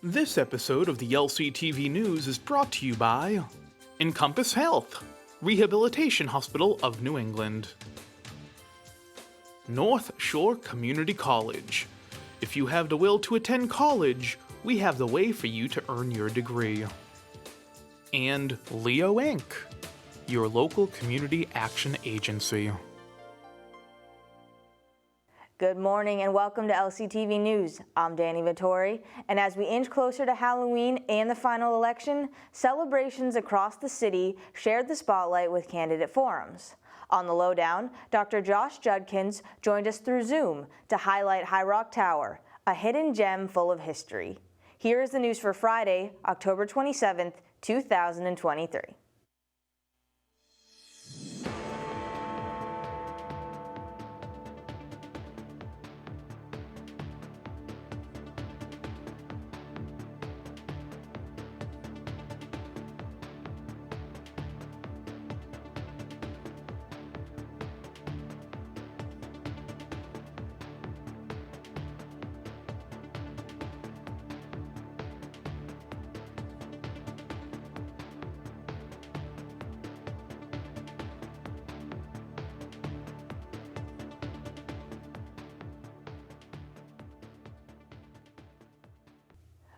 This episode of the LCTV News is brought to you by Encompass Health, Rehabilitation Hospital of New England, North Shore Community College. If you have the will to attend college, we have the way for you to earn your degree. And Leo Inc., your local community action agency. Good morning and welcome to LCTV News. I'm Dani Vittori, and as we inch closer to Halloween and the final election, celebrations across the city shared the spotlight with candidate forums. On the Lowdown, Dr. Josh Judkins joined us through Zoom to highlight High Rock Tower, a hidden gem full of history. Here is the news for Friday, October 27th, 2023.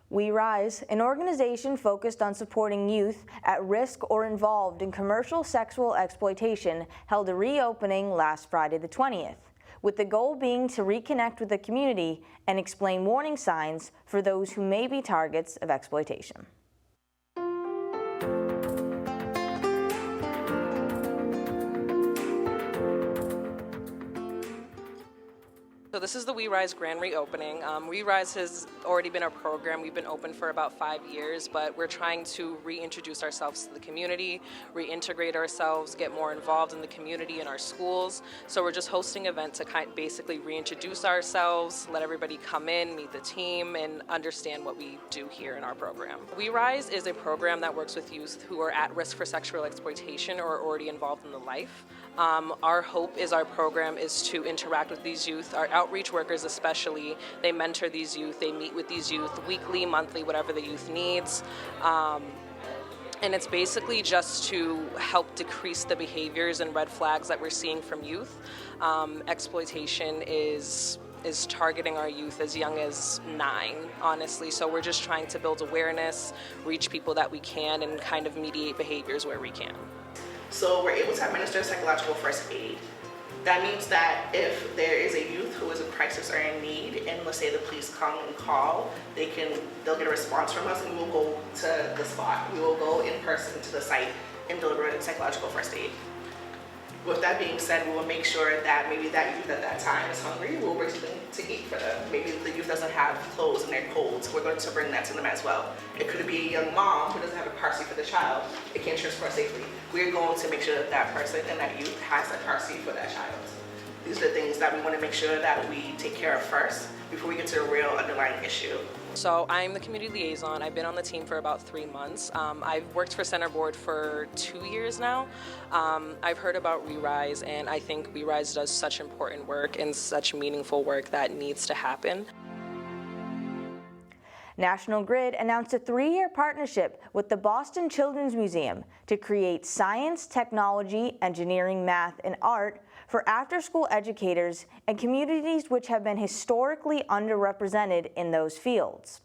We Rise, an organization focused on supporting youth at risk or involved in commercial sexual exploitation, held a reopening last Friday the 20th, with the goal being to reconnect with the community and explain warning signs for those who may be targets of exploitation. So this is the We Rise grand reopening. We Rise has already been our program. We've been open for about 5 years, but we're trying to reintroduce ourselves to the community, reintegrate ourselves, get more involved in the community and our schools. So we're just hosting an event to basically reintroduce ourselves, let everybody come in, meet the team, and understand what we do here in our program. We Rise is a program that works with youth who are at risk for sexual exploitation or are already involved in the life. Our hope is our program is to interact with these youth, our outreach workers especially. They mentor these youth, they meet with these youth weekly, monthly, whatever the youth needs. And it's basically just to help decrease the behaviors and red flags that we're seeing from youth. Exploitation is targeting our youth as young as 9, honestly. So we're just trying to build awareness, reach people that we can, and kind of mediate behaviors where we can. So we're able to administer psychological first aid. That means that if there is a youth who is in crisis or in need, and let's say the police come and call, they'll get a response from us, and we will go to the spot. We will go in person to the site and deliver psychological first aid. With that being said, we will make sure that maybe that youth at that time is hungry. We'll bring something to eat for them. Maybe the youth doesn't have clothes and they're cold. We're going to bring that to them as well. It could be a young mom who doesn't have a car seat for the child. It can't transport safely. We're going to make sure that that person and that youth has a car seat for that child. These are the things that we want to make sure that we take care of first before we get to a real underlying issue. So I'm the community liaison. I've been on the team for about 3 months. I've worked for Center Board for 2 years now. I've heard about We Rise, and I think We Rise does such important work and such meaningful work that needs to happen. National Grid announced a 3-year partnership with the Boston Children's Museum to create science, technology, engineering, math, and art for after-school educators and communities which have been historically underrepresented in those fields.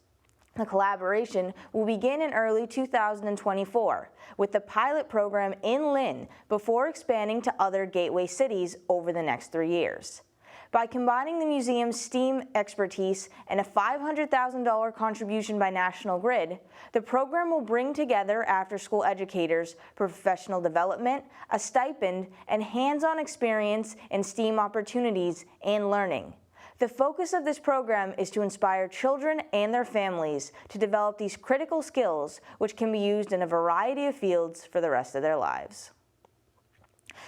The collaboration will begin in early 2024 with the pilot program in Lynn before expanding to other gateway cities over the next 3 years. By combining the museum's STEAM expertise and a $500,000 contribution by National Grid, the program will bring together after-school educators for professional development, a stipend, and hands-on experience in STEAM opportunities and learning. The focus of this program is to inspire children and their families to develop these critical skills, which can be used in a variety of fields for the rest of their lives.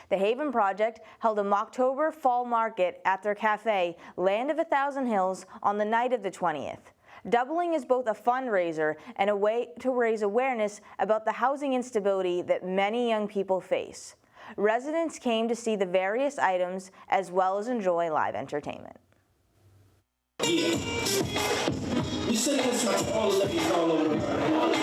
The Haven Project held a Mocktober fall market at their cafe, Land of 1,000 Hills, on the night of the 20th, doubling as both a fundraiser and a way to raise awareness about the housing instability that many young people face. Residents came to see the various items as well as enjoy live entertainment. Yeah. We send this out to all the ladies all over the world.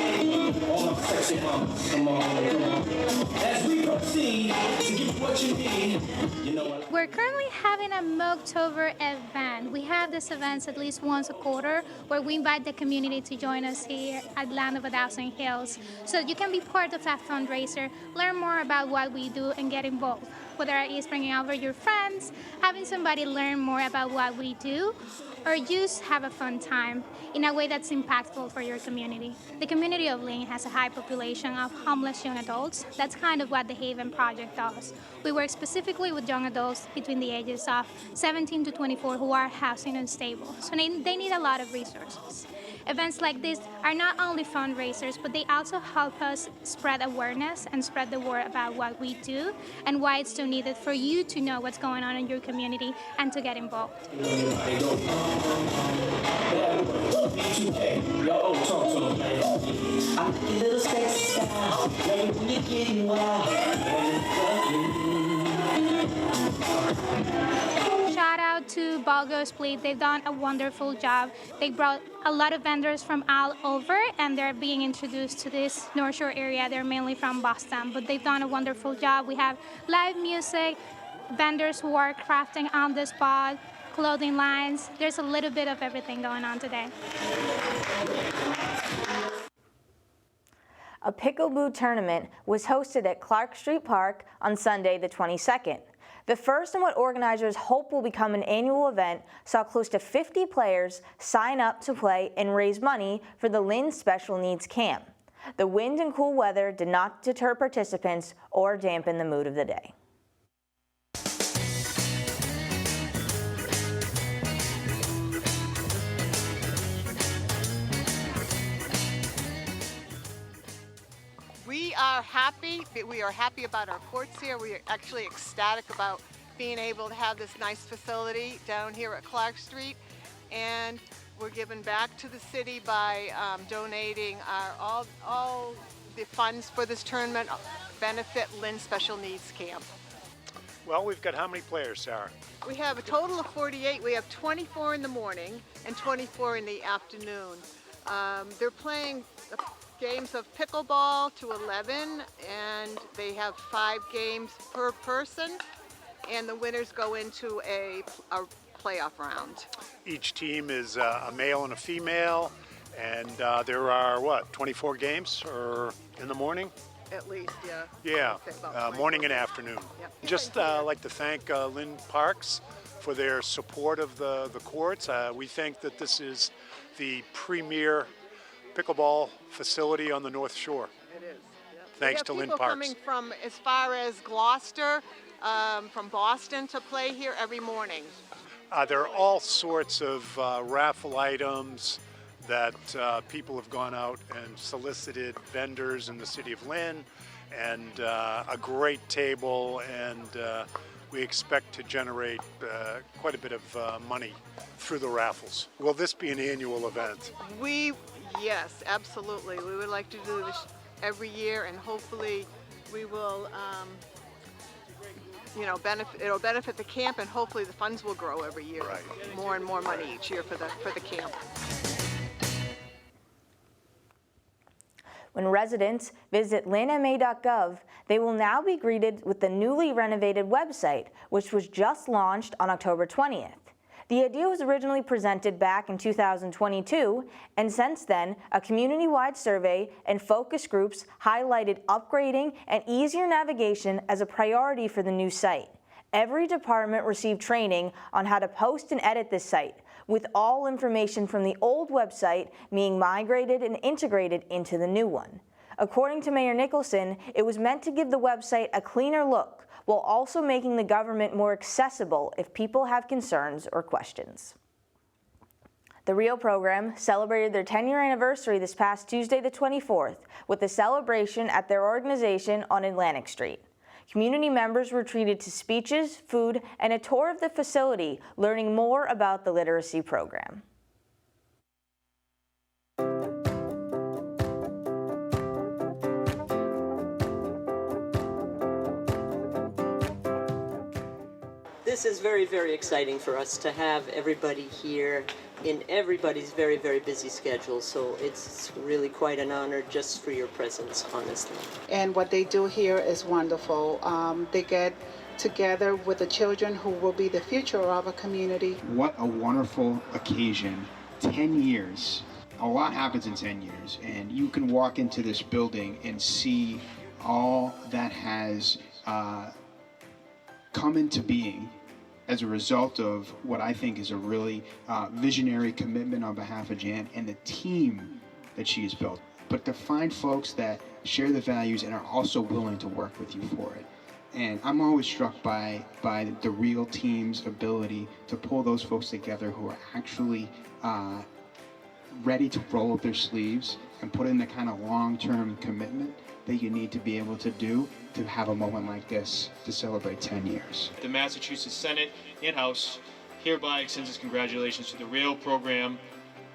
All my sexy mamas. Come on, come on. As we proceed to get what you need, you know what? We're currently having a Mocktober event. We have these events at least once a quarter where we invite the community to join us here at Land of a Thousand Hills so that you can be part of that fundraiser, learn more about what we do, and get involved. Whether it is bringing over your friends, having somebody learn more about what we do, or just have a fun time in a way that's impactful for your community. The community of Lynn has a high population of homeless young adults. That's kind of what the Haven Project does. We work specifically with young adults between the ages of 17 to 24 who are housing unstable. So they need a lot of resources. Events like this are not only fundraisers, but they also help us spread awareness and spread the word about what we do and why it's so needed for you to know what's going on in your community and to get involved. Shout out to Balgo Split. They've done a wonderful job. They brought a lot of vendors from all over, and they're being introduced to this North Shore area. They're mainly from Boston, but they've done a wonderful job. We have live music, vendors who are crafting on the spot, clothing lines. There's a little bit of everything going on today. A pickleball tournament was hosted at Clark Street Park on Sunday the 22nd. The first and what organizers hope will become an annual event saw close to 50 players sign up to play and raise money for the Lynn Special Needs Camp. The wind and cool weather did not deter participants or dampen the mood of the day. We are happy. We are happy about our courts here. We are actually ecstatic about being able to have this nice facility down here at Clark Street. And we're giving back to the city by donating all the funds for this tournament benefit Lynn Special Needs Camp. Well, we've got how many players, Sarah? We have a total of 48. We have 24 in the morning and 24 in the afternoon. They're playing games of pickleball to 11, and they have 5 games per person, and the winners go into a playoff round. Each team is a male and a female, and there are, 24 games or in the morning? At least, yeah. Yeah, morning and afternoon. Yep. Just like to thank Lynn Parks for their support of the courts. We think that this is the premier pickleball facility on the North Shore. It is. Yep. Thanks to Lynn Parks. Coming from as far as Gloucester, from Boston to play here every morning. There are all sorts of raffle items that people have gone out and solicited vendors in the city of Lynn, and a great table, and we expect to generate quite a bit of money through the raffles. Will this be an annual event? Yes, absolutely. We would like to do this every year, and hopefully we will, it'll benefit the camp, and hopefully the funds will grow every year. Right. More and more money each year for the camp. When residents visit lynnma.gov, they will now be greeted with the newly renovated website, which was just launched on October 20th. The idea was originally presented back in 2022, and since then, a community-wide survey and focus groups highlighted upgrading and easier navigation as a priority for the new site. Every department received training on how to post and edit this site, with all information from the old website being migrated and integrated into the new one. According to Mayor Nicholson, it was meant to give the website a cleaner look, while also making the government more accessible if people have concerns or questions. The Rio program celebrated their 10-year anniversary this past Tuesday the 24th with a celebration at their organization on Atlantic Street. Community members were treated to speeches, food, and a tour of the facility, learning more about the literacy program. This is very, very exciting for us to have everybody here in everybody's very, very busy schedule. So it's really quite an honor just for your presence, honestly. And what they do here is wonderful. They get together with the children who will be the future of a community. What a wonderful occasion. 10 years. A lot happens in 10 years, and you can walk into this building and see all that has come into being as a result of what I think is a really visionary commitment on behalf of Jan and the team that she has built. But to find folks that share the values and are also willing to work with you for it. And I'm always struck by the real team's ability to pull those folks together who are actually ready to roll up their sleeves and put in the kind of long-term commitment that you need to be able to do to have a moment like this to celebrate 10 years. The Massachusetts Senate and House hereby extends its congratulations to the RAIL program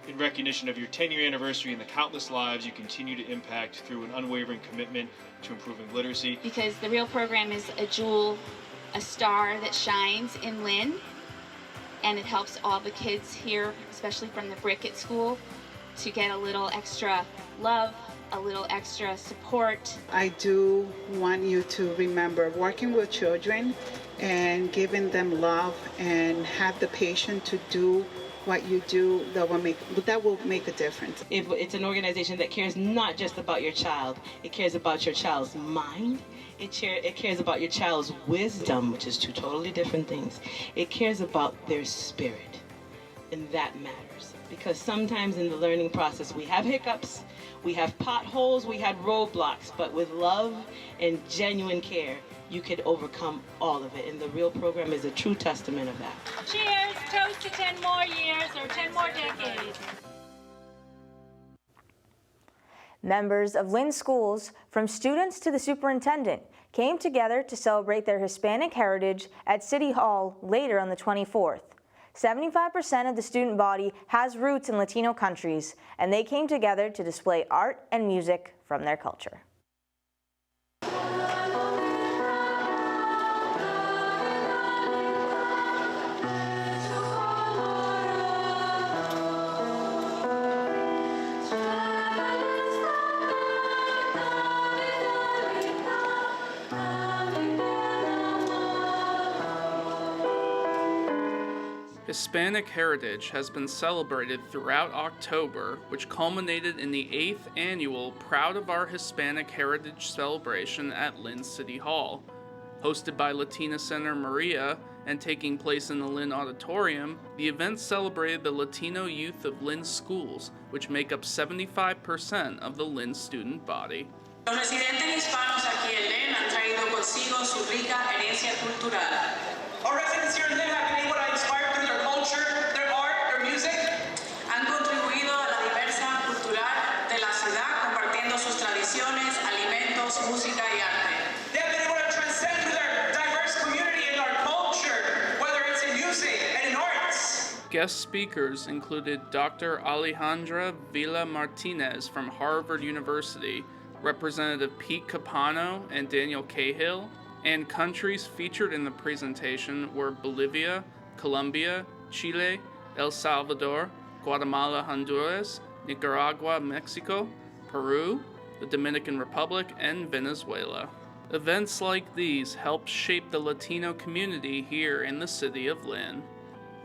in recognition of your 10-year anniversary and the countless lives you continue to impact through an unwavering commitment to improving literacy. Because the RAIL program is a jewel, a star that shines in Lynn, and it helps all the kids here, especially from the Brickett School, to get a little extra love, a little extra support. I do want you to remember working with children and giving them love and have the patience to do what you do that will make a difference. It's an organization that cares not just about your child, it cares about your child's mind, it cares about your child's wisdom, which is two totally different things. It cares about their spirit, and that matters. Because sometimes in the learning process we have hiccups, we have potholes, we have roadblocks, but with love and genuine care, you can overcome all of it. And the RAIL program is a true testament of that. Cheers, toast to 10 more years or 10 more decades. Members of Lynn schools, from students to the superintendent, came together to celebrate their Hispanic heritage at City Hall later on the 24th. 75% of the student body has roots in Latino countries, and they came together to display art and music from their culture. Hispanic heritage has been celebrated throughout October, which culminated in the 8th annual Proud of Our Hispanic Heritage celebration at Lynn City Hall. Hosted by Latina Center Maria and taking place in the Lynn Auditorium, the event celebrated the Latino youth of Lynn schools, which make up 75% of the Lynn student body. Los residentes hispanos aquí en Lynn han traído consigo su rica herencia cultural. Our residents here in Lynn have been able to inspire through their culture, their art, their music. Han contribuido a la diversidad cultural de la ciudad, compartiendo sus tradiciones, alimentos, música y arte. They have been able to transcend through their diverse community and our culture, whether it's in music and in arts. Guest speakers included Dr. Alejandra Villa Martinez from Harvard University, Representative Pete Capano and Daniel Cahill, and countries featured in the presentation were Bolivia, Colombia, Chile, El Salvador, Guatemala, Honduras, Nicaragua, Mexico, Peru, the Dominican Republic, and Venezuela. Events like these help shape the Latino community here in the city of Lynn.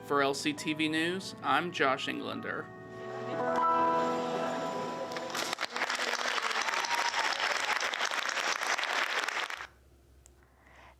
For LCTV News, I'm Josh Englander.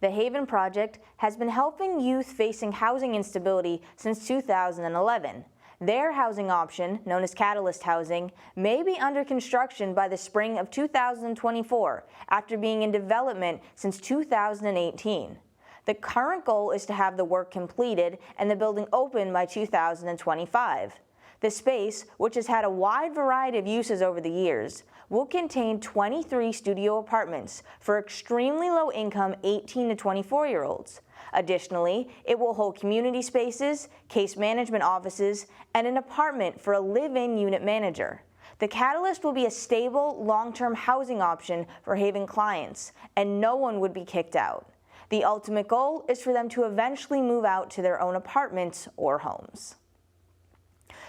The Haven Project has been helping youth facing housing instability since 2011. Their housing option, known as Catalyst Housing, may be under construction by the spring of 2024 after being in development since 2018. The current goal is to have the work completed and the building open by 2025. The space, which has had a wide variety of uses over the years, will contain 23 studio apartments for extremely low-income 18 to 24-year-olds. Additionally, it will hold community spaces, case management offices, and an apartment for a live-in unit manager. The Catalyst will be a stable, long-term housing option for Haven clients, and no one would be kicked out. The ultimate goal is for them to eventually move out to their own apartments or homes.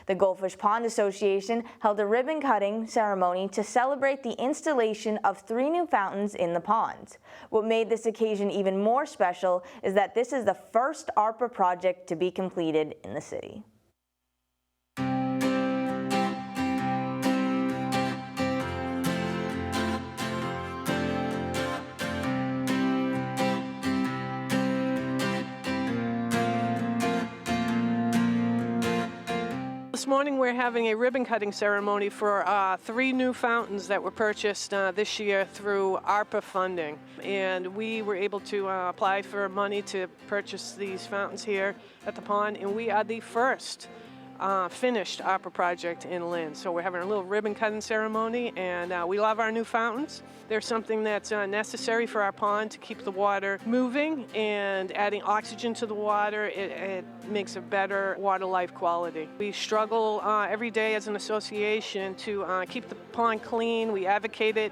The Goldfish Pond Association held a ribbon cutting ceremony to celebrate the installation of 3 new fountains in the ponds. What made this occasion even more special is that this is the first ARPA project to be completed in the city. This morning we're having a ribbon cutting ceremony for 3 new fountains that were purchased this year through ARPA funding. And we were able to apply for money to purchase these fountains here at the pond, and we are the first finished ARPA project in Lynn. So we're having a little ribbon cutting ceremony, and we love our new fountains. They're something that's necessary for our pond to keep the water moving, and adding oxygen to the water, it makes a better water life quality. We struggle every day as an association to keep the pond clean. We advocated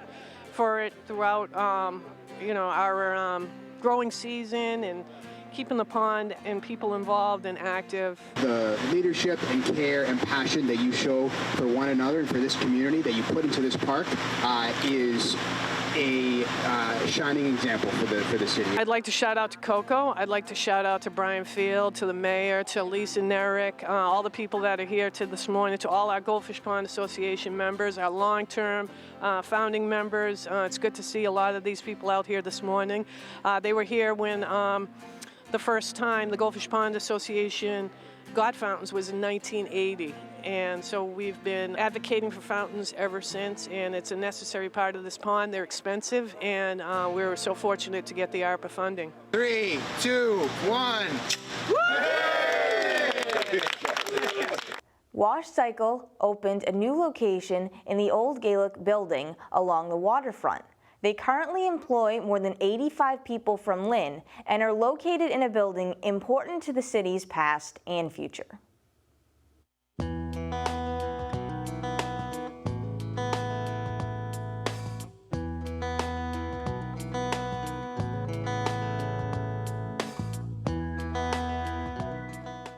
for it throughout our growing season, and keeping the pond and people involved and active. The leadership and care and passion that you show for one another and for this community that you put into this park is a shining example for the city. I'd like to shout out to Coco. I'd like to shout out to Brian Field, to the mayor, to Lisa Nerick, all the people that are here this morning, to all our Goldfish Pond Association members, our long-term founding members. It's good to see a lot of these people out here this morning. They were here when the first time the Goldfish Pond Association got fountains was in 1980. And so we've been advocating for fountains ever since, and it's a necessary part of this pond. They're expensive, and we're so fortunate to get the ARPA funding. 3, 2, 1. Wash Cycle opened a new location in the old Gaelic building along the waterfront. They currently employ more than 85 people from Lynn and are located in a building important to the city's past and future.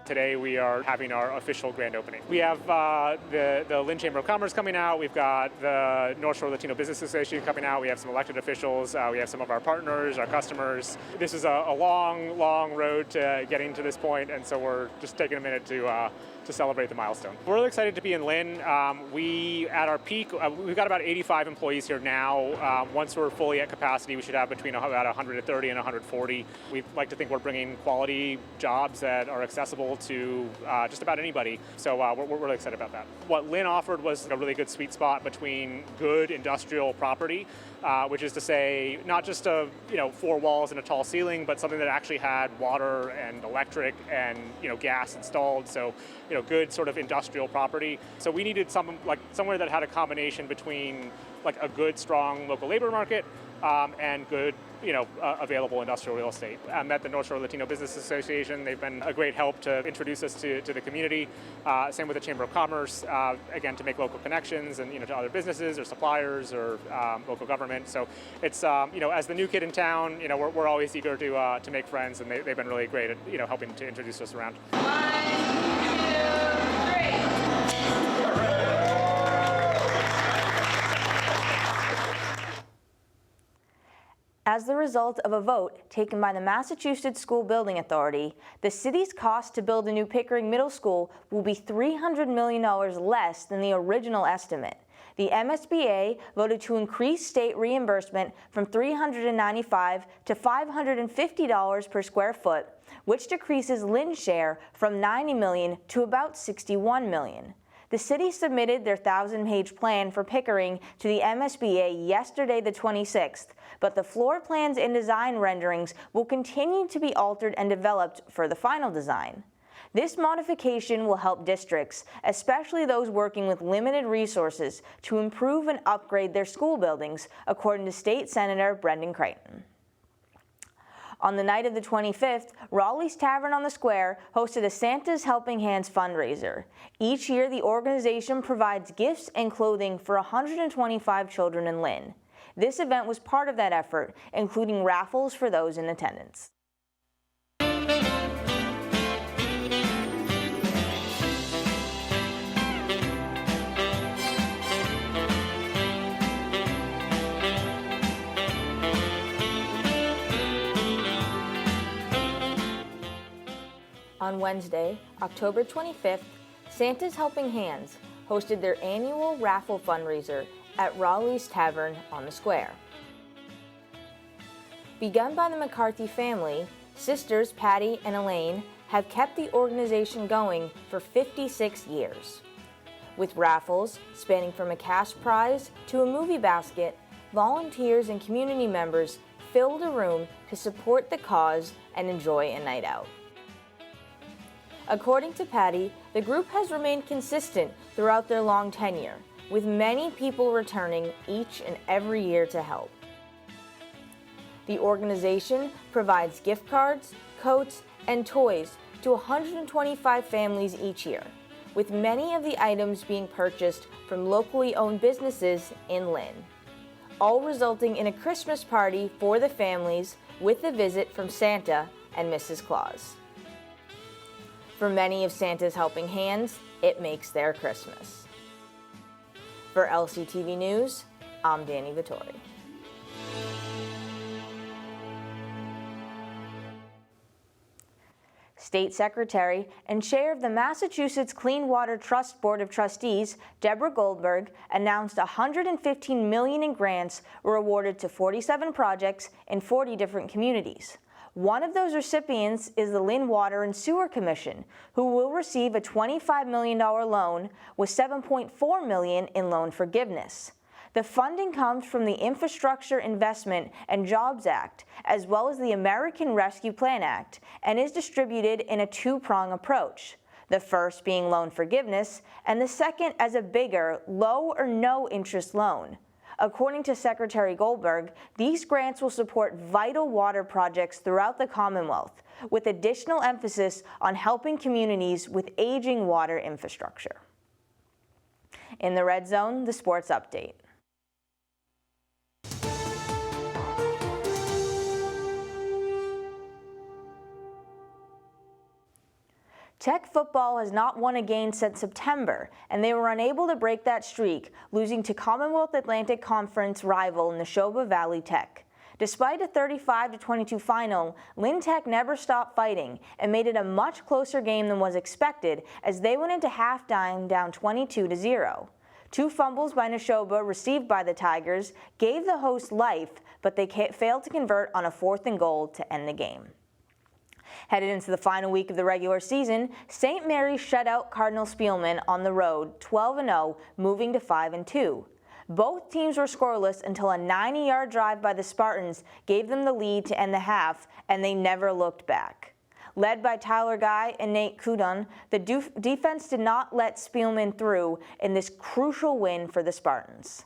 Today we are having our official grand opening. We have the Lynn Chamber of Commerce coming out. We've got the North Shore Latino Business Association coming out. We have some elected officials. We have some of our partners, our customers. This is a long, long road to getting to this point, and so we're just taking a minute to celebrate the milestone. We're really excited to be in Lynn. At our peak, we've got about 85 employees here now. Once we're fully at capacity, we should have between about 130 and 140. We like to think we're bringing quality jobs that are accessible to just about anybody. So we're really excited about that. What Lynn offered was a really good sweet spot between good industrial property, which is to say not just 4 walls and a tall ceiling, but something that actually had water and electric and gas installed. So good sort of industrial property. So we needed somewhere that had a combination between a good, strong local labor market and good, available industrial real estate. I met the North Shore Latino Business Association. They've been a great help to introduce us to the community. Same with the Chamber of Commerce, again, to make local connections and, to other businesses or suppliers or local government. So it's, as the new kid in town, we're always eager to make friends, and they've been really great at, helping to introduce us around. 1, 2, 3. As the result of a vote taken by the Massachusetts School Building Authority, the city's cost to build a new Pickering Middle School will be $300 million less than the original estimate. The MSBA voted to increase state reimbursement from $395 to $550 per square foot, which decreases Lynn's share from $90 million to about $61 million. The city submitted their 1,000-page plan for Pickering to the MSBA yesterday, the 26th, but the floor plans and design renderings will continue to be altered and developed for the final design. This modification will help districts, especially those working with limited resources, to improve and upgrade their school buildings, according to State Senator Brendan Creighton. On the night of the 25th, Raleigh's Tavern on the Square hosted a Santa's Helping Hands fundraiser. Each year, the organization provides gifts and clothing for 125 children in Lynn. This event was part of that effort, including raffles for those in attendance. On Wednesday, October 25th, Santa's Helping Hands hosted their annual raffle fundraiser at Raleigh's Tavern on the Square. Begun by the McCarthy family, sisters Patty and Elaine have kept the organization going for 56 years. With raffles spanning from a cash prize to a movie basket, volunteers and community members filled a room to support the cause and enjoy a night out. According to Patty, the group has remained consistent throughout their long tenure, with many people returning each and every year to help. The organization provides gift cards, coats, and toys to 125 families each year, with many of the items being purchased from locally owned businesses in Lynn, all resulting in a Christmas party for the families with a visit from Santa and Mrs. Claus. For many of Santa's Helping Hands, it makes their Christmas. For LCTV News, I'm Dani Vittori. State Secretary and Chair of the Massachusetts Clean Water Trust Board of Trustees, Deborah Goldberg, announced $115 million in grants were awarded to 47 projects in 40 different communities. One of those recipients is the Lynn Water and Sewer Commission, who will receive a $25 million loan with $7.4 million in loan forgiveness. The funding comes from the Infrastructure Investment and Jobs Act, as well as the American Rescue Plan Act, and is distributed in a two-prong approach, the first being loan forgiveness, and the second as a bigger, low or no interest loan. According to Secretary Goldberg, these grants will support vital water projects throughout the Commonwealth, with additional emphasis on helping communities with aging water infrastructure. In the Red Zone, the sports update. Tech football has not won a game since September, and they were unable to break that streak, losing to Commonwealth Atlantic Conference rival Neshoba Valley Tech. Despite a 35-22 final, Lynn Tech never stopped fighting and made it a much closer game than was expected as they went into halftime down 22-0. Two fumbles by Neshoba received by the Tigers gave the hosts life, but they failed to convert on a 4th and goal to end the game. Headed into the final week of the regular season, St. Mary's shut out Cardinal Spielman on the road 12-0, moving to 5-2. Both teams were scoreless until a 90-yard drive by the Spartans gave them the lead to end the half, and they never looked back. Led by Tyler Guy and Nate Kudon, the defense did not let Spielman through in this crucial win for the Spartans.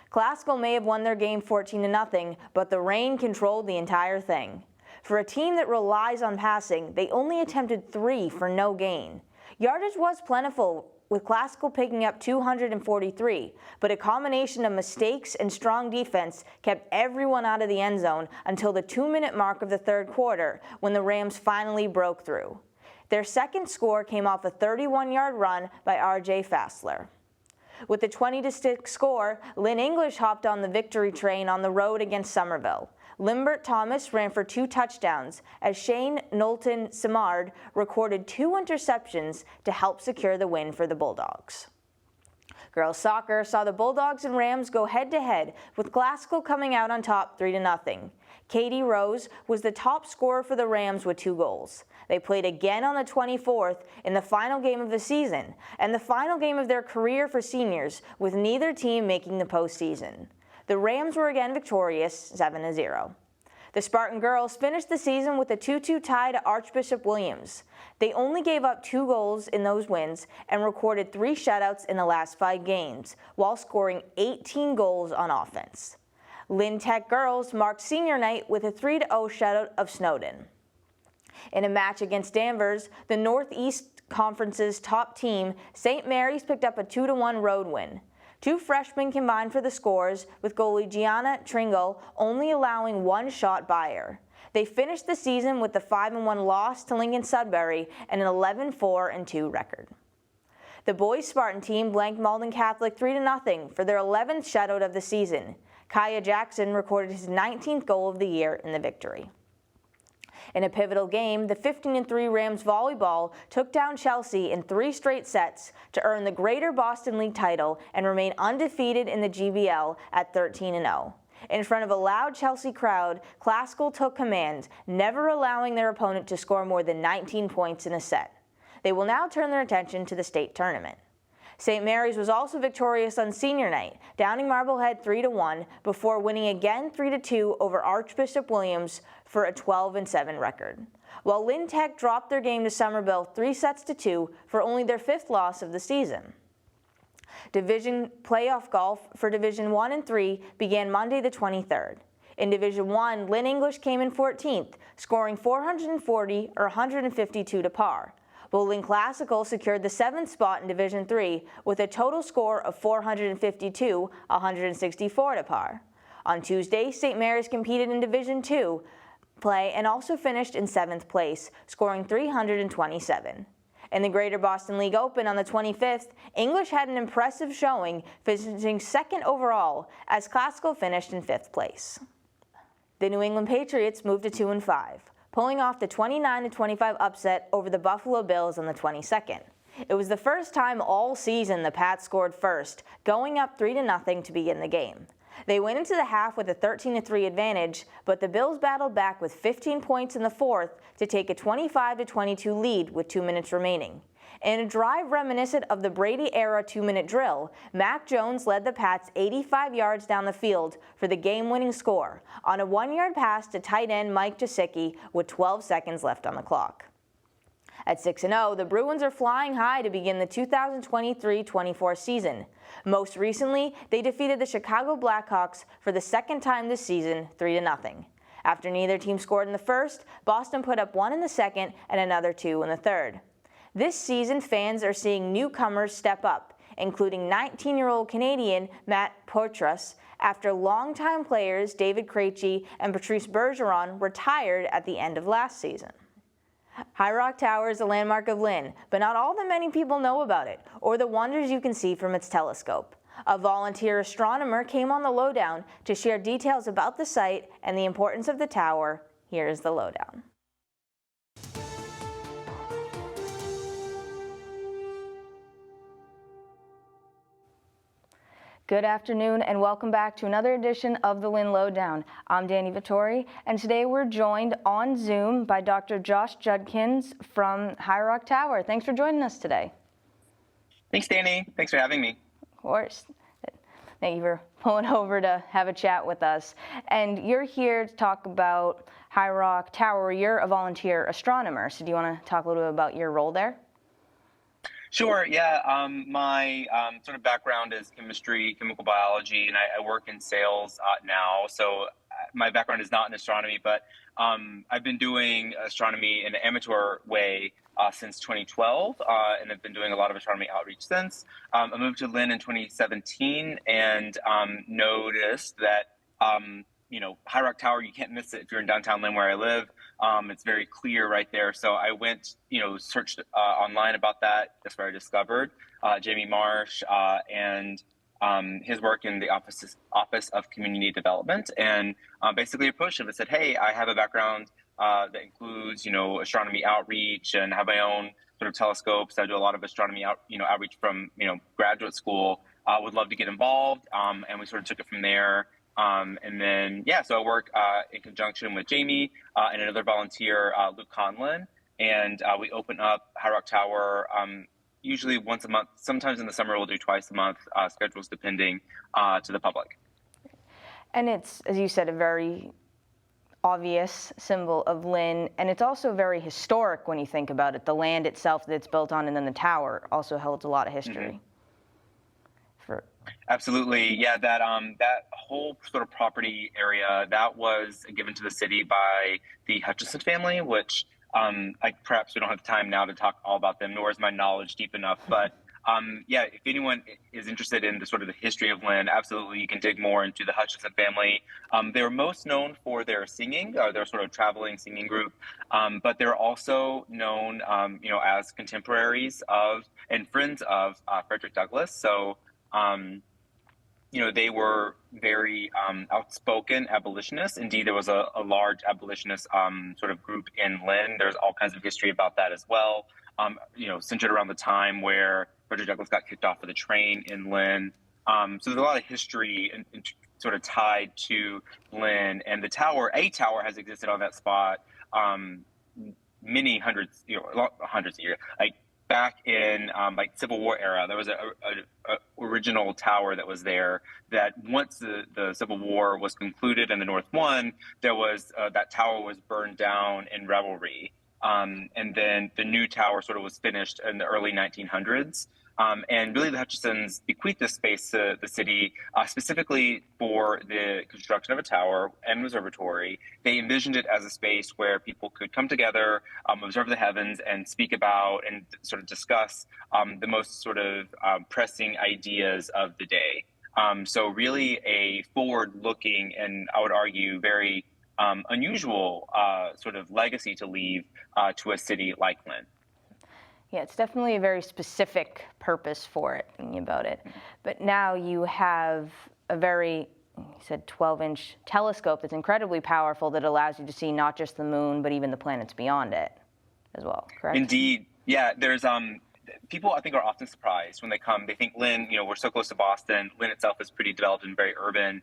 Classical may have won their game 14-0, but the rain controlled the entire thing. For a team that relies on passing, they only attempted 3 for no gain. Yardage was plentiful, with Classical picking up 243, but a combination of mistakes and strong defense kept everyone out of the end zone until the 2-minute mark of the third quarter, when the Rams finally broke through. Their second score came off a 31-yard run by R.J. Fassler. With the 20-6 score, Lynn English hopped on the victory train on the road against Somerville. Limbert Thomas ran for 2 touchdowns as Shane Knowlton Simard recorded 2 interceptions to help secure the win for the Bulldogs. Girls soccer saw the Bulldogs and Rams go head-to-head, with Classical coming out on top 3-0. Katie Rose was the top scorer for the Rams with 2 goals. They played again on the 24th in the final game of the season, and the final game of their career for seniors, with neither team making the postseason. The Rams were again victorious, 7-0. The Spartan girls finished the season with a 2-2 tie to Archbishop Williams. They only gave up 2 goals in those wins and recorded 3 shutouts in the last 5 games, while scoring 18 goals on offense. Lynn Tech girls marked senior night with a 3-0 shutout of Snowden. In a match against Danvers, the Northeast Conference's top team, St. Mary's picked up a 2-1 road win. 2 freshmen combined for the scores, with goalie Gianna Tringle only allowing 1 shot by her. They finished the season with the 5-1 loss to Lincoln Sudbury and an 11-4-2 record. The boys Spartan team blanked Malden Catholic 3-0 for their 11th shutout of the season. Kaya Jackson recorded his 19th goal of the year in the victory. In a pivotal game, the 15-3 Rams volleyball took down Chelsea in 3 straight sets to earn the Greater Boston League title and remain undefeated in the GBL at 13-0. In front of a loud Chelsea crowd, Classical took command, never allowing their opponent to score more than 19 points in a set. They will now turn their attention to the state tournament. St. Mary's was also victorious on senior night, downing Marblehead 3-1 before winning again 3-2 over Archbishop Williams for a 12-7 record. While Lynn Tech dropped their game to Somerville 3-2 for only their 5th loss of the season. Division playoff golf for Division 1 and 3 began Monday the 23rd. In Division 1, Lynn English came in 14th, scoring 440 or 152 to par. Bowling Classical secured the 7th spot in Division 3 with a total score of 452, 164 to par. On Tuesday, St. Mary's competed in Division 2 play and also finished in 7th place, scoring 327. In the Greater Boston League Open on the 25th, English had an impressive showing, finishing 2nd overall, as Classical finished in 5th place. The New England Patriots moved to 2-5, pulling off the 29-25 upset over the Buffalo Bills on the 22nd. It was the first time all season the Pats scored first, going up 3-0 to begin the game. They went into the half with a 13-3 advantage, but the Bills battled back with 15 points in the 4th to take a 25-22 lead with 2 minutes remaining. In a drive reminiscent of the Brady-era 2-minute drill, Mac Jones led the Pats 85 yards down the field for the game-winning score on a 1-yard pass to tight end Mike Gesicki with 12 seconds left on the clock. At 6-0, the Bruins are flying high to begin the 2023-24 season. Most recently, they defeated the Chicago Blackhawks for the 2nd time this season, 3-0. After neither team scored in the first, Boston put up 1 in the 2nd and another 2 in the 3rd. This season, fans are seeing newcomers step up, including 19-year-old Canadian Matt Poitras, after longtime players David Krejci and Patrice Bergeron retired at the end of last season. High Rock Tower is a landmark of Lynn, but not all that many people know about it, or the wonders you can see from its telescope. A volunteer astronomer came on the Lowdown to share details about the site and the importance of the tower. Here is the Lowdown. Good afternoon and welcome back to another edition of the Lynn Lowdown. I'm Dani Vittori, and today we're joined on Zoom by Dr. Josh Judkins from High Rock Tower. Thanks for joining us today. Thanks, Dani. Thanks for having me. Of course. Thank you for pulling over to have a chat with us. And you're here to talk about High Rock Tower. You're a volunteer astronomer, so do you want to talk a little bit about your role there? Sure, yeah. My sort of background is chemistry, chemical biology, and I work in sales now. So my background is not in astronomy, but I've been doing astronomy in an amateur way since 2012, and I've been doing a lot of astronomy outreach since. I moved to Lynn in 2017 and noticed that, High Rock Tower, you can't miss it if you're in downtown Lynn where I live. It's very clear right there. So I went, searched online about that. That's where I discovered Jamie Marsh and his work in the Office of Community Development, and basically approached him and said, hey, I have a background that includes, astronomy outreach, and have my own sort of telescopes. I do a lot of astronomy outreach from, graduate school. Would love to get involved. And we sort of took it from there. And then, so I work in conjunction with Jamie and another volunteer, Luke Conlon, and we open up High Rock Tower usually once a month. Sometimes in the summer we'll do twice a month, schedules depending, to the public. And it's, as you said, a very obvious symbol of Lynn, and it's also very historic when you think about it. The land itself that it's built on and then the tower also holds a lot of history. Mm-hmm. Absolutely. Yeah, that whole sort of property area, that was given to the city by the Hutchinson family, which perhaps we don't have time now to talk all about them, nor is my knowledge deep enough. But if anyone is interested in the sort of the history of Lynn, absolutely you can dig more into the Hutchinson family. They're most known for their singing, their sort of traveling singing group, but they're also known, as contemporaries of and friends of Frederick Douglass. So they were very outspoken abolitionists. Indeed, there was a large abolitionist sort of group in Lynn. There's all kinds of history about that as well. Centered around the time where Frederick Douglass got kicked off of the train in Lynn. So there's a lot of history and sort of tied to Lynn, and a tower has existed on that spot many hundreds of years. Like back in Civil War era, there was a original tower that was there. That once the Civil War was concluded and the North won, there was that tower was burned down in revelry, and then the new tower sort of was finished in the early 1900s. And really, the Hutchinsons bequeathed this space to the city specifically for the construction of a tower and observatory. They envisioned it as a space where people could come together, observe the heavens, and speak about and sort of discuss the most sort of pressing ideas of the day. So really a forward-looking and I would argue very unusual sort of legacy to leave to a city like Lynn. Yeah, it's definitely a very specific purpose for it, thinking about it. But now you have a very, you said 12-inch telescope that's incredibly powerful that allows you to see not just the moon, but even the planets beyond it as well, correct? Indeed. Yeah, there's people I think are often surprised when they come. They think Lynn, we're so close to Boston. Lynn itself is pretty developed and very urban.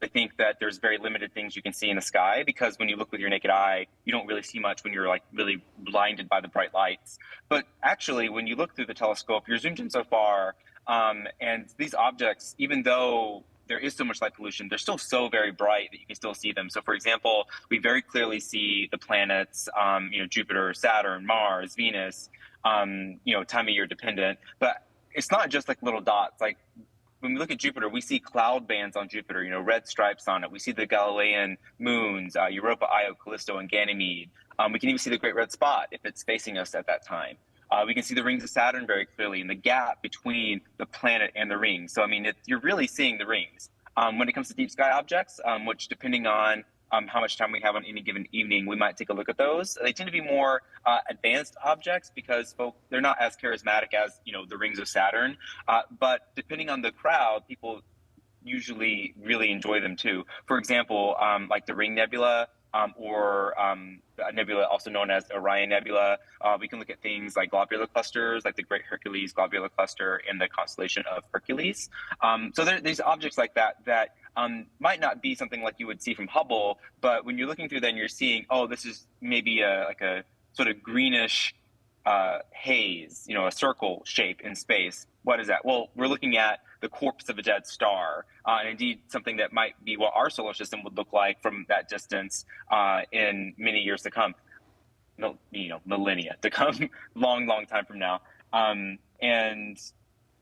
I think that there's very limited things you can see in the sky because when you look with your naked eye, you don't really see much when you're like really blinded by the bright lights. But actually, when you look through the telescope, you're zoomed in so far, and these objects, even though there is so much light pollution, they're still so very bright that you can still see them. So, for example, we very clearly see the planets, Jupiter, Saturn, Mars, Venus, time of year dependent. But it's not just like little dots. Like when we look at Jupiter, we see cloud bands on Jupiter, red stripes on it. We see the Galilean moons, Europa, Io, Callisto, and Ganymede. We can even see the Great Red Spot if it's facing us at that time. We can see the rings of Saturn very clearly and the gap between the planet and the rings. So, you're really seeing the rings. When it comes to deep sky objects, which depending on how much time we have on any given evening, we might take a look at those. They tend to be more advanced objects because they're not as charismatic as, the rings of Saturn. But depending on the crowd, people usually really enjoy them too. For example, like the Ring Nebula or a nebula also known as Orion Nebula. We can look at things like globular clusters, like the Great Hercules Globular Cluster in the constellation of Hercules. So there's objects like that might not be something like you would see from Hubble, but when you're looking through that and you're seeing, this is maybe like a sort of greenish haze, a circle shape in space. What is that? Well, we're looking at the corpse of a dead star, and indeed something that might be what our solar system would look like from that distance in many years to come, millennia to come, long time from now. And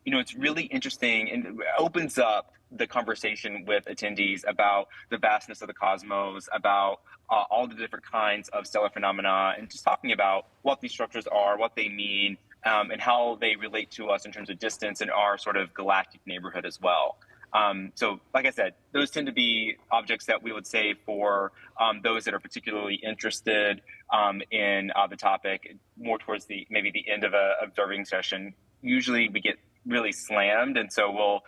it's really interesting and it opens up the conversation with attendees about the vastness of the cosmos, about all the different kinds of stellar phenomena, and just talking about what these structures are, what they mean, and how they relate to us in terms of distance in our sort of galactic neighborhood as well. So, like I said, those tend to be objects that we would say for those that are particularly interested in the topic, more towards maybe the end of a observing session. Usually we get really slammed, and so we'll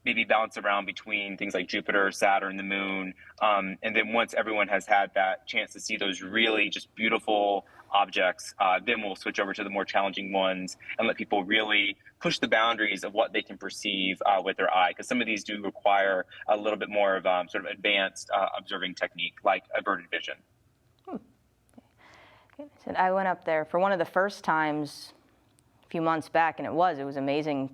maybe bounce around between things like Jupiter, Saturn, the moon. And then once everyone has had that chance to see those really just beautiful objects, then we'll switch over to the more challenging ones and let people really push the boundaries of what they can perceive with their eye. Because some of these do require a little bit more of sort of advanced observing technique, like averted vision. So I went up there for one of the first times a few months back, and it was amazing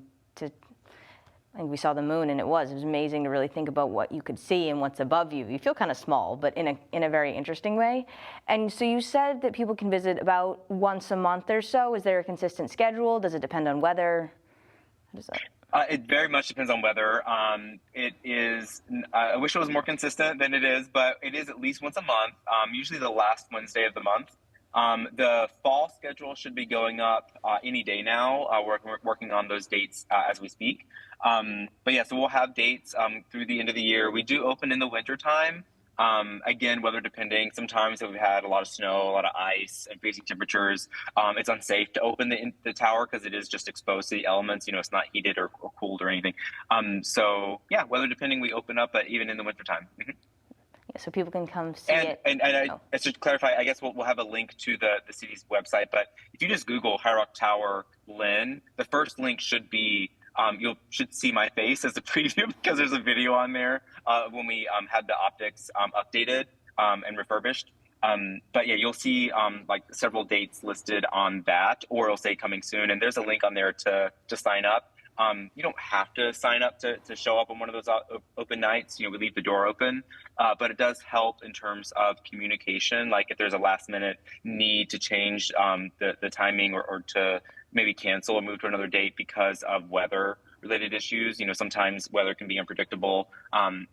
I think we saw the moon, and it was amazing to really think about what you could see and what's above you. You feel kind of small, but in a very interesting way. And so you said that people can visit about once a month or so. Is there a consistent schedule? Does it depend on weather? How does that? It very much depends on weather. It is. I wish it was more consistent than it is, but it is at least once a month. Usually the last Wednesday of the month. The fall schedule should be going up any day now. We're working on those dates as we speak. But yeah, so we'll have dates through the end of the year. We do open in the wintertime, Again, weather depending. Sometimes if we've had a lot of snow, a lot of ice, and freezing temperatures, it's unsafe to open the tower because it is just exposed to the elements. It's not heated or cooled or anything. So yeah, weather depending, we open up, even in the wintertime. Mm-hmm. Yeah, so people can come see it. And I should clarify, I guess we'll have a link to the city's website, but if you just Google High Rock Tower Lynn, the first link should be, you should see my face as a preview because there's a video on there when we had the optics updated and refurbished. But yeah, you'll see like several dates listed on that, or it'll say coming soon. And there's a link on there to sign up. You don't have to sign up to show up on one of those open nights. We leave the door open, but it does help in terms of communication. Like if there's a last minute need to change the timing or to maybe cancel or move to another date because of weather related issues. Sometimes weather can be unpredictable and,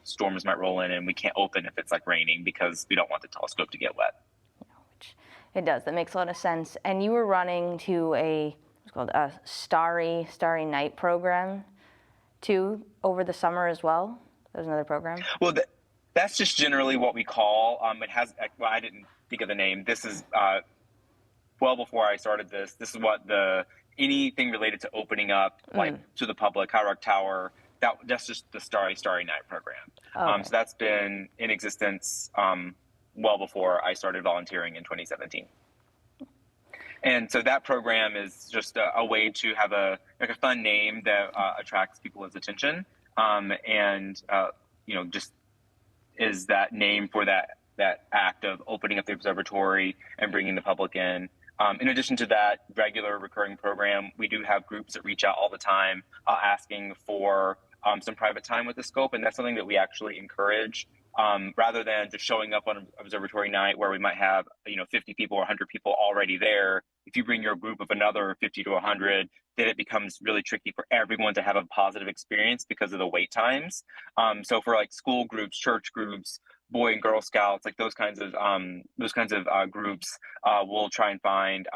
storms might roll in and we can't open if it's like raining because we don't want the telescope to get wet. Which it does. That makes a lot of sense. And you were running to it's called a Starry Night Program too over the summer as well. There's another program. Well, that's just generally what we call. It has. Well, I didn't think of the name. This is well before I started this. This is what anything related to opening up like to the public, High Rock Tower. That's just the Starry Night Program. Okay. So that's been in existence well before I started volunteering in 2017. And so that program is just a way to have a fun name that attracts people's attention, and just is that name for that act of opening up the observatory and bringing the public in. In addition to that regular recurring program, we do have groups that reach out all the time asking for some private time with the scope, and that's something that we actually encourage. Rather than just showing up on observatory night where we might have 50 people or 100 people already there, if you bring your group of another 50 to 100, then it becomes really tricky for everyone to have a positive experience because of the wait times. So for like school groups, church groups, Boy and Girl Scouts, like those kinds of groups, we'll try and find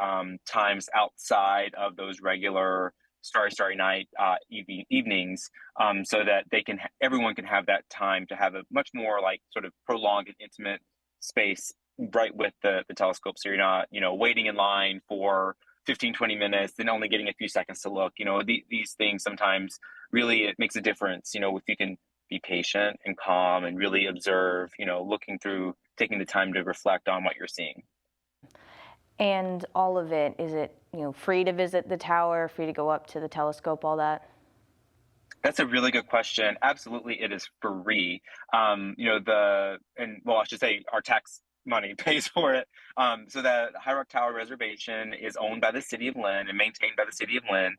times outside of those regular Starry Night evenings, so that everyone can have that time to have a much more like sort of prolonged and intimate space right with the telescope. So you're not, waiting in line for 15, 20 minutes, then only getting a few seconds to look. These things sometimes really it makes a difference, if you can be patient and calm and really observe, looking through, taking the time to reflect on what you're seeing. And all of it, is it, free to visit the tower, free to go up to the telescope, all that? That's a really good question. Absolutely, it is free. I should say our tax money pays for it. So that High Rock Tower reservation is owned by the City of Lynn and maintained by the City of Lynn,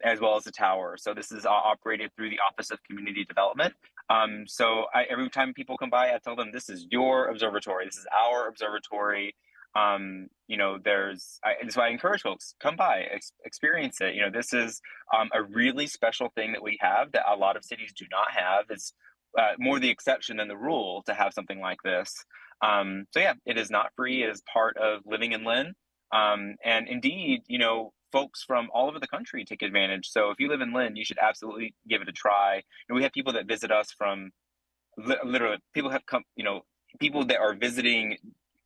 as well as the tower. So this is operated through the Office of Community Development. Every time people come by, I tell them, this is your observatory. This is our observatory. So I encourage folks, come by, experience it. This is a really special thing that we have that a lot of cities do not have. It's more the exception than the rule to have something like this. So yeah, it is not free. It is part of living in Lynn. And indeed, folks from all over the country take advantage. So if you live in Lynn, you should absolutely give it a try. We have people that visit us from literally, people have come, people that are visiting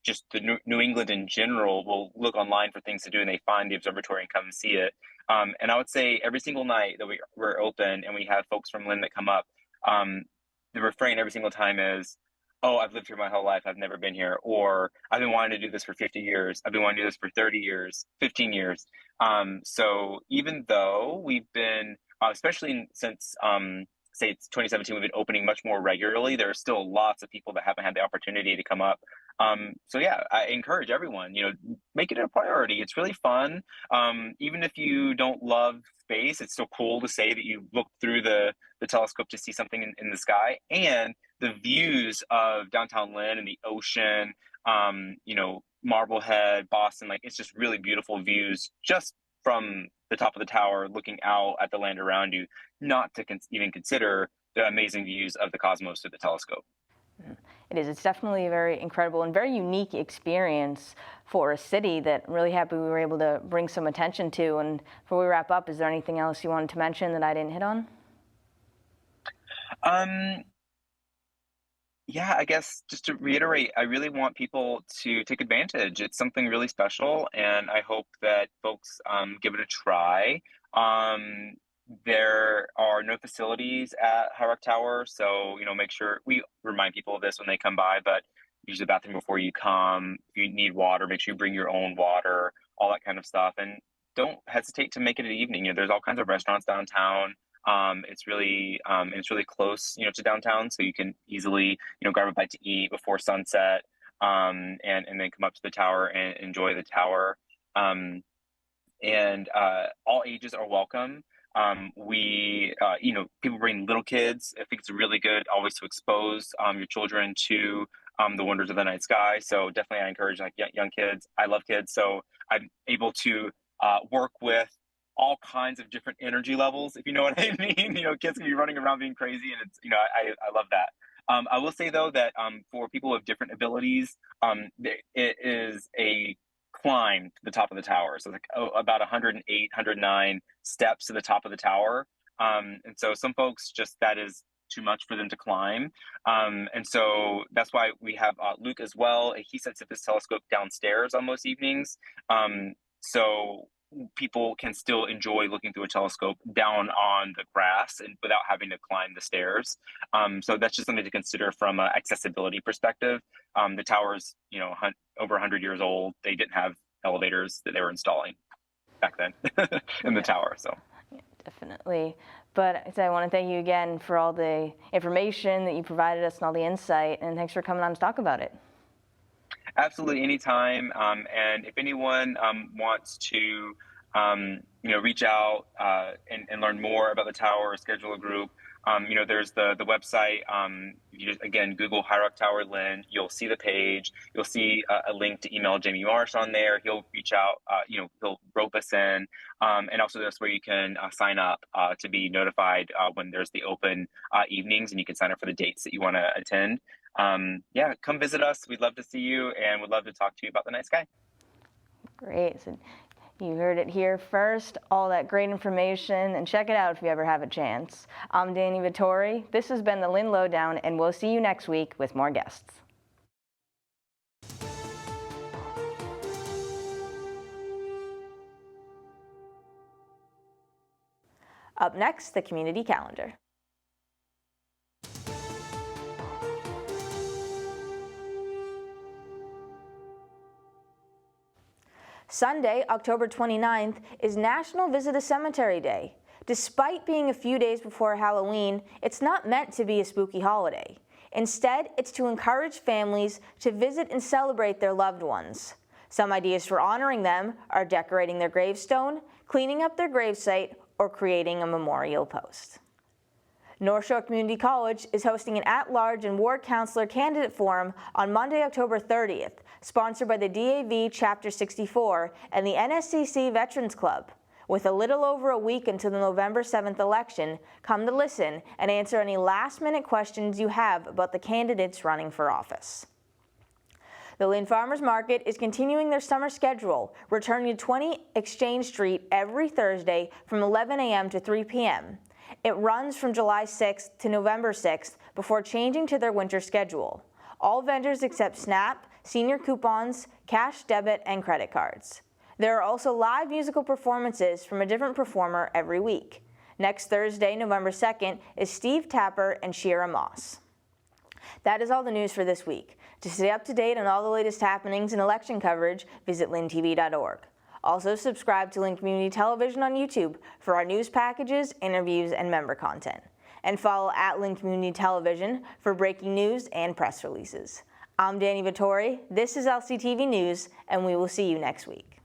just the New England in general will look online for things to do and they find the observatory and come and see it. And I would say every single night that we're open and we have folks from Lynn that come up, the refrain every single time is, oh, I've lived here my whole life, I've never been here, or I've been wanting to do this for 50 years, I've been wanting to do this for 30 years, 15 years. So even though we've been, especially since, say it's 2017, we've been opening much more regularly, there are still lots of people that haven't had the opportunity to come up. So yeah, I encourage everyone, make it a priority. It's really fun. Even if you don't love space, it's still cool to say that you look through the telescope to see something in the sky, and the views of downtown Lynn and the ocean, Marblehead, Boston, like it's just really beautiful views just from the top of the tower looking out at the land around you, not to even consider the amazing views of the cosmos through the telescope. It is. It's definitely a very incredible and very unique experience for a city that I'm really happy we were able to bring some attention to. And before we wrap up, is there anything else you wanted to mention that I didn't hit on? Yeah, I guess just to reiterate, I really want people to take advantage. It's something really special, and I hope that folks give it a try. Um, there are no facilities at High Rock Tower, so make sure we remind people of this when they come by. But use the bathroom before you come. If you need water, make sure you bring your own water, all that kind of stuff, and don't hesitate to make it an evening. There's all kinds of restaurants downtown. It's really close, to downtown, so you can easily, grab a bite to eat before sunset, and then come up to the tower and enjoy the tower. And all ages are welcome. People bring little kids. I think it's really good always to expose your children to the wonders of the night sky. So definitely, I encourage young kids. I love kids, so I'm able to work with all kinds of different energy levels, if you know what I mean. Kids can be running around being crazy, and it's I love that. I will say though that for people with different abilities, it is a climb to the top of the tower. So about 108, 109 steps to the top of the tower. And so some folks that is too much for them to climb. And so that's why we have Luke as well. He sets up his telescope downstairs on most evenings. So people can still enjoy looking through a telescope down on the grass and without having to climb the stairs. So that's just something to consider from an accessibility perspective. The tower's, over 100 years old. They didn't have elevators that they were installing back then in the tower. So yeah, definitely. But I want to thank you again for all the information that you provided us and all the insight, and thanks for coming on to talk about it. Absolutely, anytime. And if anyone wants to, reach out and learn more about the tower or schedule a group, there's the website. You just, again, Google High Rock Tower Lynn. You'll see the page. You'll see a link to email Jamie Marsh on there. He'll reach out. He'll rope us in. And also that's where you can sign up to be notified when there's the open evenings, and you can sign up for the dates that you want to attend. Come visit us. We'd love to see you, and would love to talk to you about the night sky. Great. So you heard it here first, all that great information, and check it out if you ever have a chance. I'm Dani Vittori. This has been the Lynn Lowdown, and we'll see you next week with more guests. Up next, the community calendar. Sunday, October 29th, is National Visit a Cemetery Day. Despite being a few days before Halloween, it's not meant to be a spooky holiday. Instead, it's to encourage families to visit and celebrate their loved ones. Some ideas for honoring them are decorating their gravestone, cleaning up their gravesite, or creating a memorial post. North Shore Community College is hosting an at-large and ward counselor candidate forum on Monday, October 30th, sponsored by the DAV Chapter 64 and the NSCC Veterans Club. With a little over a week until the November 7th election, come to listen and answer any last-minute questions you have about the candidates running for office. The Lynn Farmers Market is continuing their summer schedule, returning to 20 Exchange Street every Thursday from 11 a.m. to 3 p.m. It runs from July 6th to November 6th before changing to their winter schedule. All vendors accept SNAP, senior coupons, cash, debit, and credit cards. There are also live musical performances from a different performer every week. Next Thursday, November 2nd, is Steve Tapper and Shira Moss. That is all the news for this week. To stay up to date on all the latest happenings and election coverage, visit lyntv.org. Also subscribe to Lynn Community Television on YouTube for our news packages, interviews, and member content. And follow at Lynn Community Television for breaking news and press releases. I'm Dani Vittori, this is LCTV News, and we will see you next week.